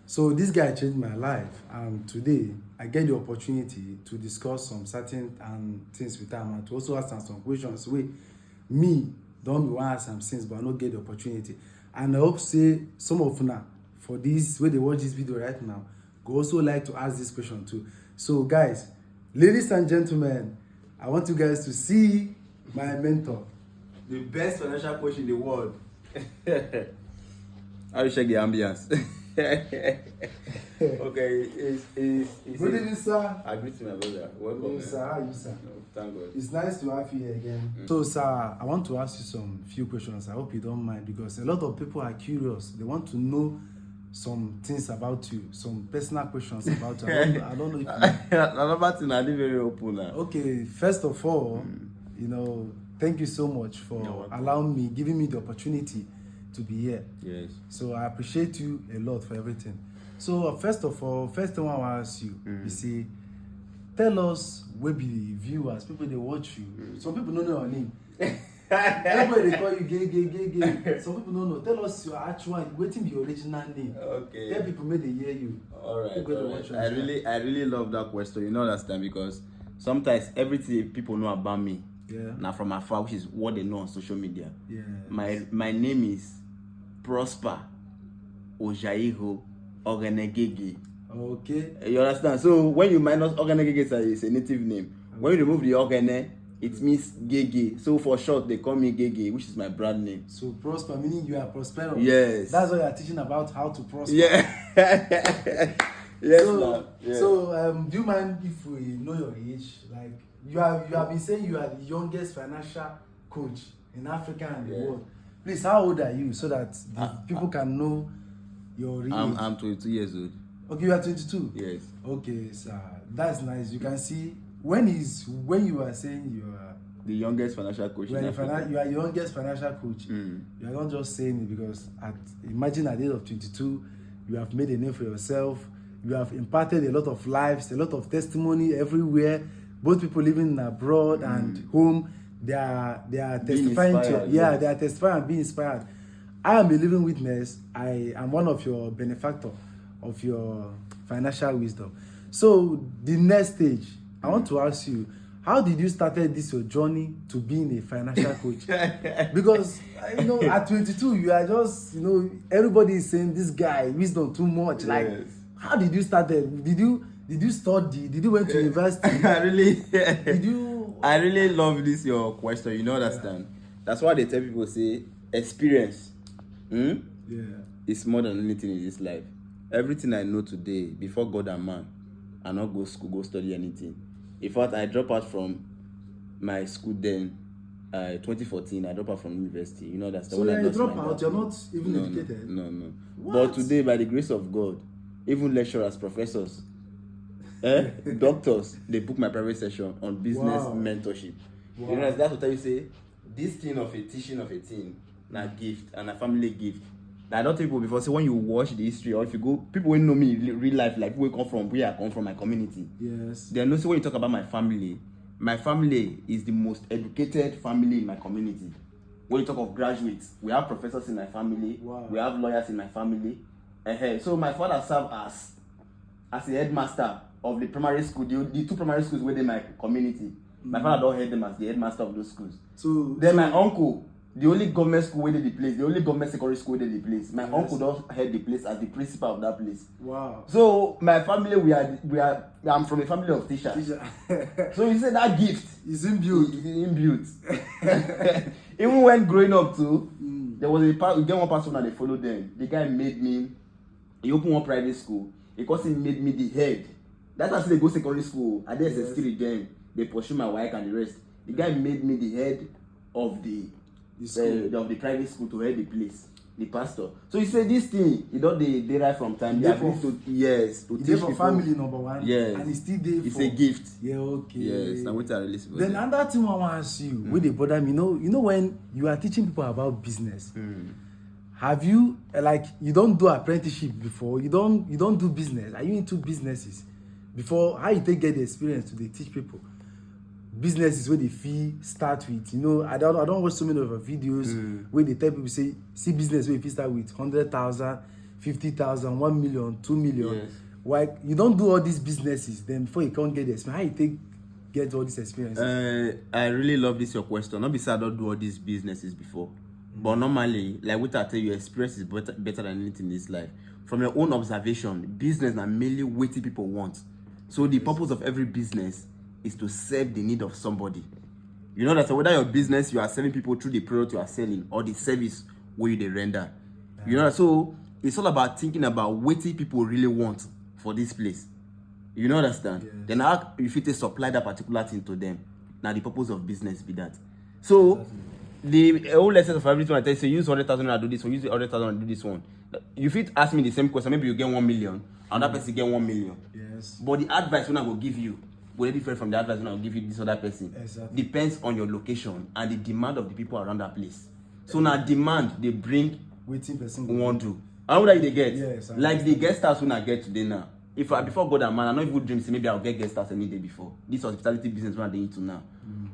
So this guy changed my life, and today I get the opportunity to discuss some certain things with him and to also ask am some questions wey me don be wan ask am since, but I no get the opportunity. And I hope say some of una for this wey dey watch this video right now go also like to ask this question too. So guys, ladies and gentlemen, I want you guys to see my mentor, the best financial coach in the world. How you check the ambience? Okay, good evening, sir. I greet my brother. Welcome. Yes, sir. How are you, sir? Thank God. It's nice to have you here again. So, sir, I want to ask you some few questions. I hope you don't mind, because a lot of people are curious. They want to know some things about you, some personal questions about you. I don't know if you... Another thing, I live very open now. Okay, first of all, thank you so much for allowing me, giving me the opportunity to be here. Yes. So I appreciate you a lot for everything. So first of all, first thing I want to ask you, you see, tell us where be the viewers, people they watch you. Some people don't know your name. Everybody they call you gay. Some people don't know. Tell us your actual, waiting be your original name. Okay. Tell people may they hear you. All right. I really love that question. You know understand, because sometimes everything people know about me. Yeah. Now from afar, which is what they know on social media. Yeah. My name is Prosper Ojaiho Ogenegege. Okay. You understand? So when you minus Ogenegege, it's a native name. Okay. When you remove the Ogene, it means Gege. So for short, they call me Gege, which is my brand name. So Prosper meaning you are prosperous. Yes. That's why you are teaching about how to prosper. Yeah. Yes. So do you mind if we know your age? Like you have been saying you are the youngest financial coach in Africa and the world. Please, how old are you so that people can know your age? I'm 22 years old. Okay, you are 22. Yes. Okay, sir, that's nice. You can see when you are saying you are the youngest financial coach in Africa. You are the youngest financial coach. You are not just saying it because imagine at the age of 22, you have made a name for yourself. You have imparted a lot of lives, a lot of testimony everywhere. Both people living abroad and home, they are testifying to. Yeah, they are testifying and being inspired. I am a living witness. I am one of your benefactor of your financial wisdom. So the next stage, I want to ask you, how did you started this your journey to being a financial coach? Because at 22, you are just everybody is saying this guy wisdom too much. Like, how did you start it? Did you study? Did you went to university? I really love this your question. You know understand? That's why they tell people say experience. It's more than anything in this life. Everything I know today, before God and man, I not go school, go study anything. In fact, I dropped out from my school then. 2014, I dropped out from university. You know that's the one. So you drop out. You're not even educated. No. But today, by the grace of God, even lecturers, professors, doctors, they book my private session on business mentorship. You know that's what I say. This thing of a teaching of a thing, na gift and a family gift. Now, I don't tell people before. So when you watch the history, or if you go, people will know me real life, like where I come from, my community. Yes. They know. So when you talk about my family is the most educated family in my community. When you talk of graduates, we have professors in my family. Wow. We have lawyers in my family. So my father served as a headmaster of the primary school, the two primary schools within my community. My father don't head them as the headmaster of those schools. Then my uncle, the only government school within the place, the only government secondary school within the place. My uncle don't head the place as the principal of that place. Wow. So my family, I'm from a family of teachers. So you say that gift is inbuilt. Even when growing up too, there was one person that they followed them. The guy made me. He opened one private school because he made me the head. That's after they go secondary school. I did SS3 again. They pursue my wife and the rest. The guy made me the head of the private school to head the place, the pastor. So he said this thing, they right from time. They for teach for family number one. Yes. And it's still there. It's a gift. Yeah, okay. Yes, and what I really suppose. Then another thing I want to ask you, with the bother me, you know when you are teaching people about business, have you you don't do apprenticeship before? You don't do business. Are you into businesses before? How you get the experience to teach people? Businesses where the fee start with, I don't watch so many of your videos where they tell people say business where if you start with 100,000, 50,000, 1 million, 2 million. Yes. Why you don't do all these businesses? Then before you can't get the experience, how you get all these experiences? I really love this your question. Not because I don't do all these businesses before, but normally, like what I tell you, experience is better than anything in this life. From your own observation, business are mainly what people want. So the purpose of every business is to serve the need of somebody. You know that whether your business you are serving people through the product you are selling or the service where they render. You know, so it's all about thinking about what people really want for this place. You know, understand? Yes. Then how if you supply that particular thing to them. Now the purpose of business be that. So the whole essence of everything I tell you, say use 100,000 and do this one, use 100,000 and do this one. You fit ask me the same question, maybe you get 1 million, another person get 1 million. Yes. But the advice when I will give you will be different from the advice when I will give you this other person. Exactly. Depends on your location and the demand of the people around that place. So now demand they bring waiting person want to. How would they get? Yes, like the guest house when I get today now. If I before God and man, I know even dream say maybe I'll get guest house any day before. This hospitality business when I dey into now.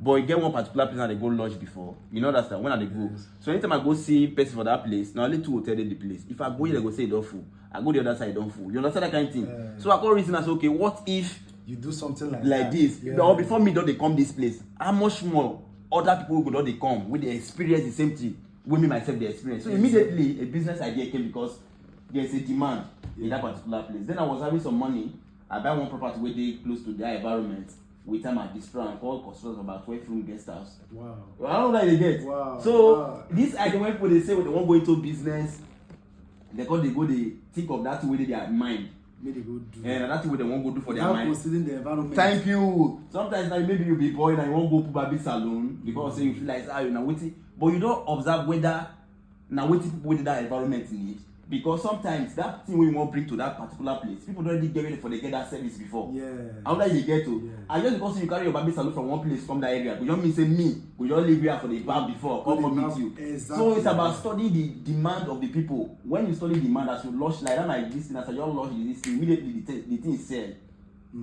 But you get one particular place and they go lodge before. You know that's when I they go. Yes. So anytime I go see person for that place, now only 2 hotel the place. If I go here, they go say it don't full. I go the other side, don't full. You understand that kind of thing? So I call reason I say, okay, what if you do something like this? Yeah. Or before me don't they come this place? How much more other people go don't they come with the experience the same thing? With me myself the experience. So immediately a business idea came because there's a demand in that particular place. Then I was having some money. I buy one property where they close to their environment. With time I destroy and call construction about 12-room guest house. Wow. I don't know how they get. Wow. So this idea when people they say when they won't go into business, they think of that way they are mind. Maybe they go do. And that's what they won't go do for their mind. Considering the environment. Thank you. Sometimes like, maybe you be boy and you won't go to baby salon because say you feel like you know waiting, but you don't observe whether now waiting people whether that environment need. Because sometimes that thing we want to bring to that particular place, people don't already get ready for they get that service before. Yeah. How do you get to? Yeah. And just because you carry your baby salon from one place come that area, you don't mean say me, we don't live here for the bar before, come meet you. Exactly. So it's about studying the demand of the people. When you study demand, as you launch like that might this thing, as you launch this thing, immediately the thing is sell.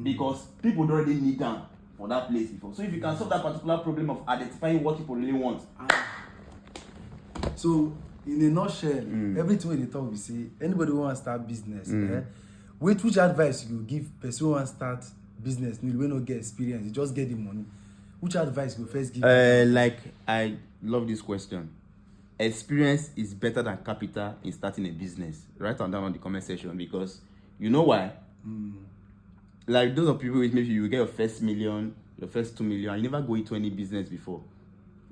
Because people don't already need them for that place before. So if you can solve that particular problem of identifying what people really want. So in a nutshell, everything they talk we say anybody who want to start business, which advice you give person who want to start business we not get experience, you just get the money, which advice you first give? Like I love this question. Experience is better than capital in starting a business. Write down on the comment section because you know why. Like those of people with maybe you get your first million, your first 2 million, and you never go into any business before.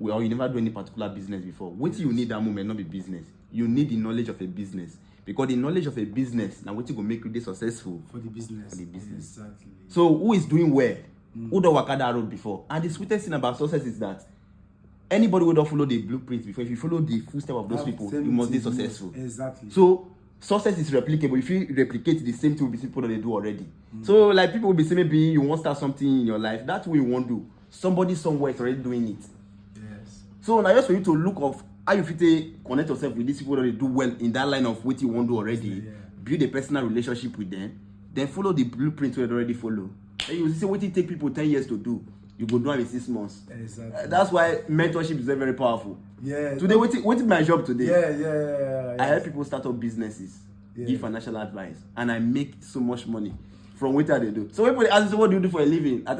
Or you never do any particular business before. What you need that moment not be business. You need the knowledge of a business. Because the knowledge of a business now what you go make you successful for the business. For the business. Exactly. So who is doing well? Who don't work that road before? And the sweetest thing about success is that anybody who don't follow the blueprint before, if you follow the footsteps of those people, you must be successful. Exactly. So success is replicable. If you replicate the same thing with people that they do already. So like people will be saying maybe you want to start something in your life. That's what you want to do. Somebody somewhere is already doing it. So now just for you to look of how you fit connect yourself with these people that they do well in that line of what you want to do already, build a personal relationship with them, then follow the blueprint we already follow. And you see what it take people 10 years to do, you go do it in 6 months. Exactly. That's why mentorship is very, very powerful. Yeah. Today, what is my job today? Yeah. I help people start up businesses, give financial advice, and I make so much money from what they do. So when people ask me, what do you do for a living? I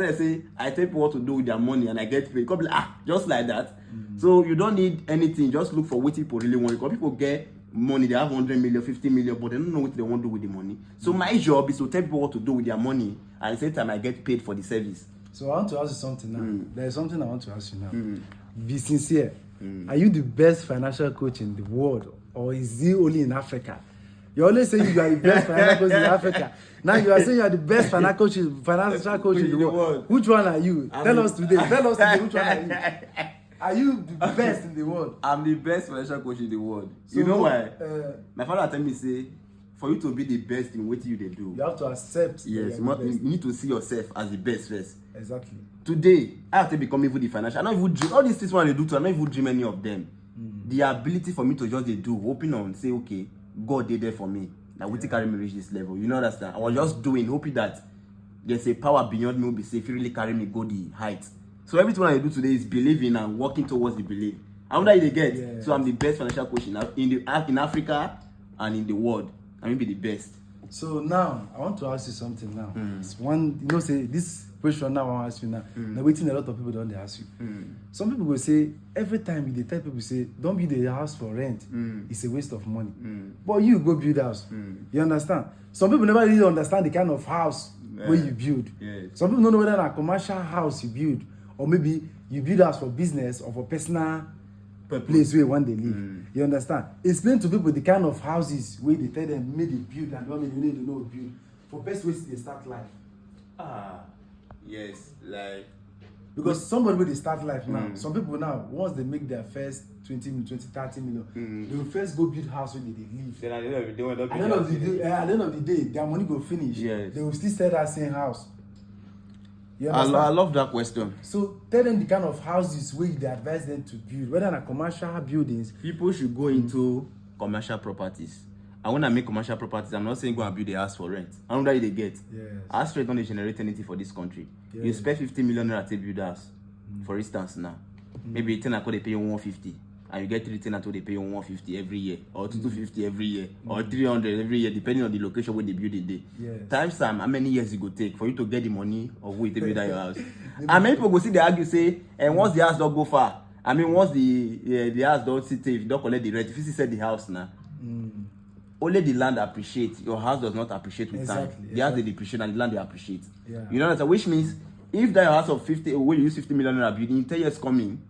tell people what to do with their money and I get paid. Come like, just like that. So you don't need anything. Just look for what people really want. Because people get money, they have 100 million, 50 million, but they don't know what they want to do with the money. So my job is to tell people what to do with their money, and at the same time I get paid for the service. So I want to ask you something now. There's something I want to ask you now. Be sincere. Are you the best financial coach in the world, or is it only in Africa? You always say you are the best financial coach in Africa. Now you are saying you are the best financial coach in the world. Which one are you? Tell us today. Which one are you? Are you the best in the world? I'm the best financial coach in the world. So, you know why? My father tell me say, for you to be the best in what you they do, you have to accept. Yes, you need to see yourself as the best first. Exactly. Today, I have to become even the financial. I don't even dream all these things when I do. I don't even dream any of them. The ability for me to just do, open on, say, okay, God did there for me. That will carry me reach this level. You know understand? I was just doing, hoping that there's a power beyond me will be safe. Really carry me go the heights. So everything I do today is believing and working towards the belief. How would I get? So I'm the best financial coach in Africa and in the world. I mean be the best. So now I want to ask you something now. It's one, say this question now I want to ask you now. Now waiting a lot of people don't they ask you. Some people will say every time they tell people say don't build a house for rent. It's a waste of money. But you go build house. You understand? Some people never really understand the kind of house where you build. Yes. Some people don't know whether a commercial house you build or maybe you build house for business or for personal place where one they live. You understand? Explain to people the kind of houses where they tell them maybe build and don't need to know build for best ways they start life. Yes, like because somebody when they start life now, some people now once they make their first 20 million, 20, 30 million, they will first go build house where they live. then at the end of the day, At the end of the day, their money go finish. Yes. They will still sell that same house. You I understand? love that question. So tell them the kind of houses where they advise them to build, whether in a commercial buildings. People should go into commercial properties. And when I make commercial properties, I'm not saying go and build a house for rent. I know that they get. Yes. House rent don't generate anything for this country. Yes. You spend 50 million naira to build house. For instance now. Maybe 10 they pay you 150. And you get 3 tenants they pay you 150 every year. Or 250 every year. Or 300 every year, depending on the location where they build it. Yes. Times time, how many years it go take for you to get the money of where you build that your house? And many people go see they argue say, and once the house don't go far, I mean once the house don't sit, if you don't collect the rent, if you see sell the house now, only the land appreciates. Your house does not appreciate with time. The house they depreciate and the land they appreciate. Yeah. You know what I'm saying? Which means if that house of 50, when you use 50 million naira building, in 10 years coming,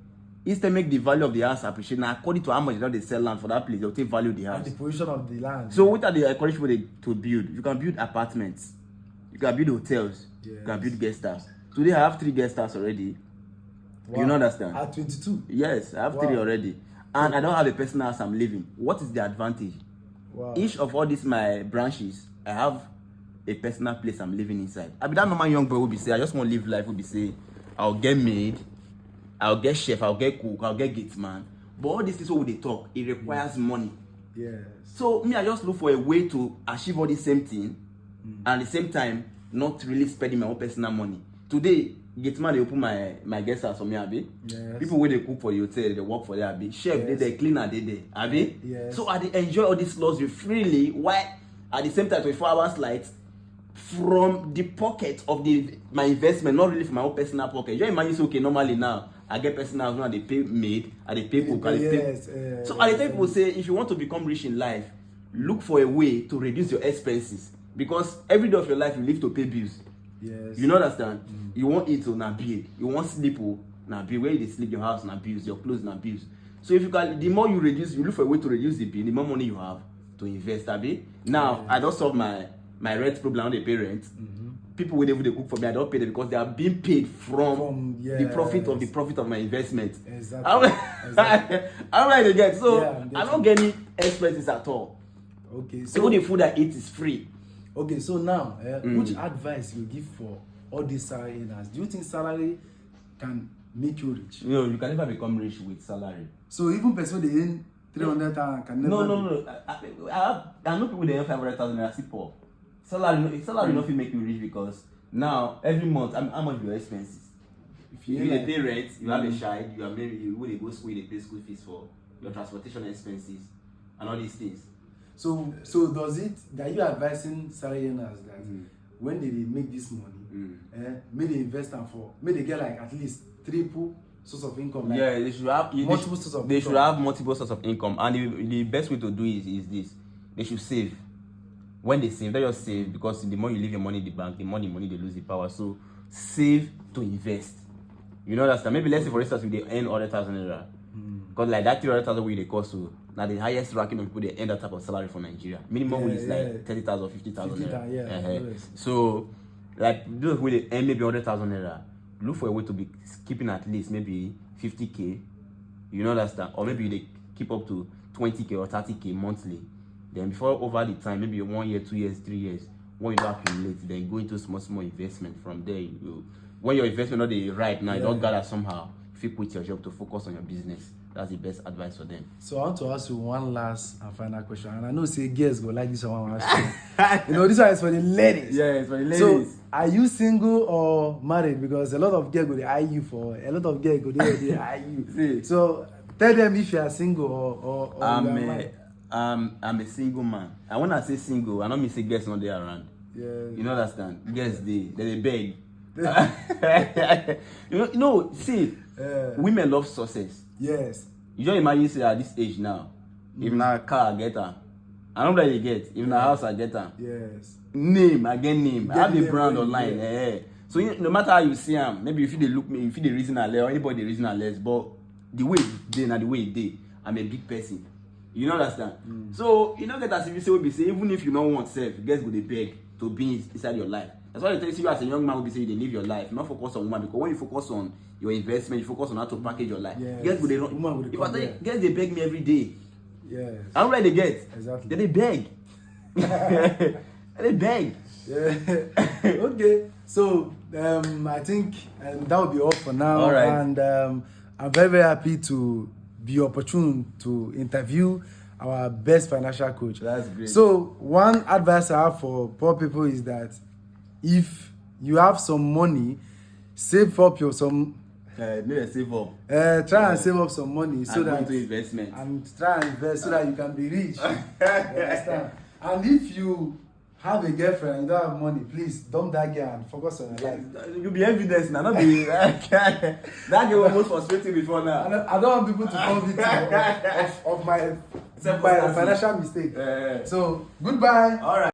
instead make the value of the house appreciate. Now according to how much they sell land for that place, they'll take value of the house. And the position of the land. So what are the encourage people to build? You can build apartments, you can build hotels, you can build guest house. Today I have 3 guest house already. Wow. You know understand? At 22. Yes, I have 3 already. And I don't have a personal house I'm living. What is the advantage? Wow. Each of all these my branches, I have a personal place I'm living inside. I be that normal young boy will be say, I just want to live life, will be say, I'll get maid, I'll get chef, I'll get cook, I'll get gate man. But all these things what they talk, it requires money. Yes. So me, I just look for a way to achieve all the same thing, and at the same time, not really spending my own personal money. Today, gate man they open my guest house for me, abi. Yes. People when they cook for the hotel, they work for there, abi. Chef they there, cleaner they there, abi. Yes. So I dey enjoy all these luxury freely, while at the same time 24 hours light from the pocket of my investment, not really from my own personal pocket. You imagine say okay, normally now I get personal house, now they pay maid, I they pay cook, I they pay. So I tell people say if you want to become rich in life, look for a way to reduce your expenses because every day of your life you live to pay bills. Yes. You know understand? You want eat or na bill, you want sleep or na bill. Where you dey sleep, your house na bills, your clothes na bills. So if you can, the more you reduce, you look for a way to reduce the bill, the more money you have to invest. Abi. Now I don't solve my rent problem. When they pay rent, people will they cook for me. I don't pay them because they are being paid from the profit of my investment. Exactly. I don't like to get so Yeah, I don't get any expenses at all. Okay. So even the food I eat is free. Okay, so now, which advice you give for all these salary earners? Do you think salary can make you rich? No, you can never become rich with salary. So even person they earn 300,000 can never. No. I know people they earn 500,000 naira still poor. Salary not fit make you rich because now every month how much be your expenses? If you dey pay rent, you have a child, you are married, you go dey go school, you dey pay school fees for your transportation expenses and all these things. So does it that you advising salary earners that when they make this money, may they invest them may they get like at least triple source of income? Like Yeah, they should have multiple sources of They income. should have multiple sources of income, and the best way to do is this: they should save. When they save, they just save because the more you leave your money in the bank, the more the money they lose the power. So save to invest. You know that maybe let's say for instance, if they earn 100,000 naira, because like that 300,000 way they cost so now the highest ranking of people they earn that type of salary for Nigeria. Minimum wage is like 30,000 or 50,000 naira. Yes. So like those way they earn maybe 100,000 naira, look for a way to be keeping at least maybe 50k. You know that, or maybe they keep up to 20k or 30k monthly. Then before over the time, maybe 1 year, 2 years, 3 years, when you don't accumulate, then go into small investment. From there, when your investment not the right now, you don't gather somehow. If you quit your job to focus on your business, that's the best advice for them. So I want to ask you one last and final question, and I know say girls go like this one. I want to ask you. This one is for the ladies. Yeah, it's for the ladies. So are you single or married? Because a lot of girls go they eye you for a lot of girls go they eye you. See. So tell them if you are single or you are married. I'm a single man. And when I say single, I don't mean say girls not there around. Yeah. You know understand? Girls they beg. See, women love success. Yes. You just imagine say at this age now, if na car I get her, I don't know that you get. If na house I get her. Yes. Name, I get name. I have a name, brand online. yeah. So no matter how you see them, maybe if you they look me, if you they reason a less, or anybody they reason a less, but the way they na the way they, I'm a big person. You know understand? So you know that as if you say we be say even if you don't want self, you guys go they beg to be inside your life. That's why they tell you as a young man will be saying they live your life, not focus on woman, because when you focus on your investment, you focus on how to package your life. Yes. Guess go they run. Woman will If I come tell you, there. guess they beg me every day. Yes. I don't like they get. Exactly. They beg. They beg. Yeah. Okay. So I think that will be all for now. All right. And I'm very, very happy to be opportune to interview our best financial coach. That's great. So one advice I have for poor people is that if you have some money, save up your some. Maybe save up. Try and save up some money so And go that into investment. and try and invest so that you can be rich. You understand? And if you have a girlfriend and you don't have money, please dump that girl and focus on your life. You'll be evidence now, not be that girl was most frustrating before now. I don't want people to fall victim of my financial mistake. So goodbye. All right.